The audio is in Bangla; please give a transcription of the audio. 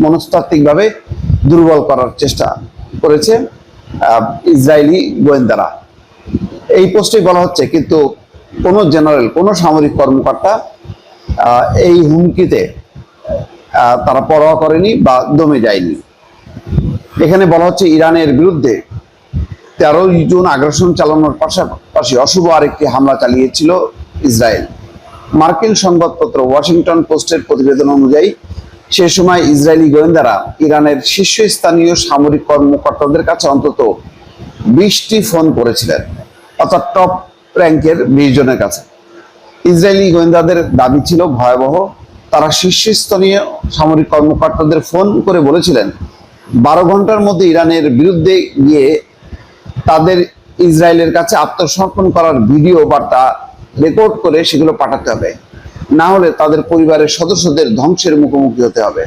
মনস্তাত্ত্বিকভাবে দুর্বল করার চেষ্টা করেছে ইসরায়েলি গোয়েন্দারা। এই পোস্টে বলা হচ্ছে, কিন্তু কোনো জেনারেল, কোনো সামরিক কর্মকর্তা এই হুমকিতে তারা পরোয়া করেনি বা দমে যায়নি। এখানে বলা হচ্ছে ইরানের বিরুদ্ধে 13 জুন আগ্রাসন চালানোর পাশাপাশি অশুভ আরেকটি হামলা চালিয়েছিল ইসরায়েল। মার্কিন সংবাদপত্র ওয়াশিংটন পোস্টের প্রতিবেদন অনুযায়ী সে সময় ইসরায়েলি গোয়েন্দারা ইরানের শীর্ষস্থানীয় সামরিক কর্মকর্তাদের কাছে অন্তত 20টি ফোন করেছিলেন, অর্থাৎ টপ র্যাঙ্কের 20 জনের কাছে। ইসরায়েলি গোয়েন্দাদের দাবি ছিল ভয়াবহ। তারা শীর্ষস্থানীয় সামরিক কর্মকর্তাদের ফোন করে বলেছিলেন 12 ঘন্টার মধ্যে ইরানের বিরুদ্ধে গিয়ে তাদের ইসরায়েলের কাছে আত্মসমর্পণ করার ভিডিও বার্তা রেকর্ড করে সেগুলো পাঠাতে হবে, না হলে তাদের পরিবারের সদস্যদের ধ্বংসের মুখোমুখি হতে হবে।